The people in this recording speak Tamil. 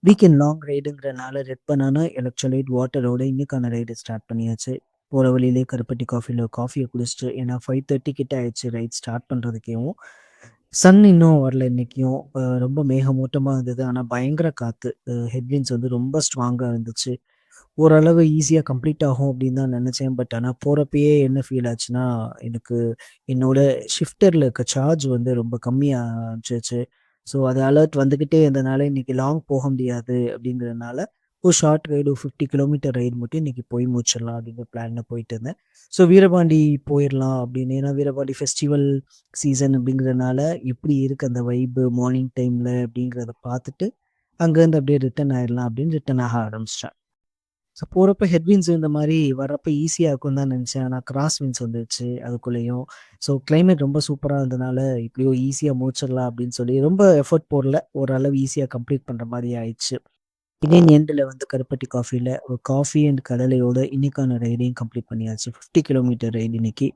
வீக்கெண்ட் லாங் ரைடுங்கிறனால ரெட் பனானா, எலக்ட்ரோலைட் வாட்டரோட இன்னைக்கான ரைடு ஸ்டார்ட் பண்ணியாச்சு. போற வழியிலேயே கருப்பட்டி காஃபில காஃபிய குடிச்சிட்டு ஏன்னா 5:30 கிட்ட ஆயிடுச்சு ரைட் ஸ்டார்ட் பண்றதுக்கேவும். சன் இன்னும் வரல இன்னைக்கும். ரொம்ப மேகமூட்டமா இருந்தது. ஆனா பயங்கர காத்து. ஹெட்விண்ட்ஸ் வந்து ரொம்ப ஸ்ட்ராங்கா இருந்துச்சு. ஓரளவு ஈஸியா கம்ப்ளீட் ஆகும் அப்படின்னு தான் நெனச்சேன். பட் ஆனா போறப்பயே என்ன ஃபீல் ஆச்சுன்னா, எனக்கு என்னோட ஷிஃப்டர்ல இருக்க சார்ஜ் வந்து ரொம்ப கம்மியா ஆரம்பிச்சுருச்சு. ஸோ அது அலர்ட் வந்துகிட்டே இருந்தனால, இன்னைக்கு லாங் போக முடியாது அப்படிங்கிறதுனால, ஒரு ஷார்ட் ரைடு ஒரு 50 கிலோமீட்டர் ரைடு மட்டும் இன்னைக்கு போய் முடிச்சிடலாம் அப்படிங்கிற பிளான்ல போயிட்டு இருந்தேன். ஸோ வீரபாண்டி போயிரலாம் அப்படின்னு. ஏன்னா வீரபாண்டி ஃபெஸ்டிவல் சீசன் அப்படிங்கிறதுனால, எப்படி இருக்கு அந்த வைபு மார்னிங் டைம்ல அப்படிங்கிறத பார்த்துட்டு, அங்கேருந்து அப்படியே ரிட்டர்ன் ஆயிடலாம் அப்படின்னு ரிட்டர்ன் ஆக ஆரம்பிச்சுட்டேன். ஸோ போறப்ப ஹெட்விண்ட்ஸ் இந்த மாரி வர்றப்ப ஈஸியா இருக்கும்னு தான் நெனச்சேன். ஆனா கிராஸ் விண்ட்ஸ் வந்துருச்சு அதுக்குள்ளேயும். ஸோ கிளைமேட் ரொம்ப சூப்பரா இருந்தனால, எப்படியோ ஈஸியா முடிச்சிடலாம் அப்படின்னு சொல்லி ரொம்ப எஃபோர்ட் போடல. ஓரளவு ஈஸியா கம்ப்ளீட் பண்ற மாரி ஆயிடுச்சு. இன் எண்டுல வந்து கருப்பட்டி காஃபில ஒரு காஃபி அண்ட் கடலையோட இன்னைக்கான ரைடையும் கம்ப்ளீட் பண்ணியாச்சு. 50 கிலோமீட்டர் ரைடு இன்னைக்கு.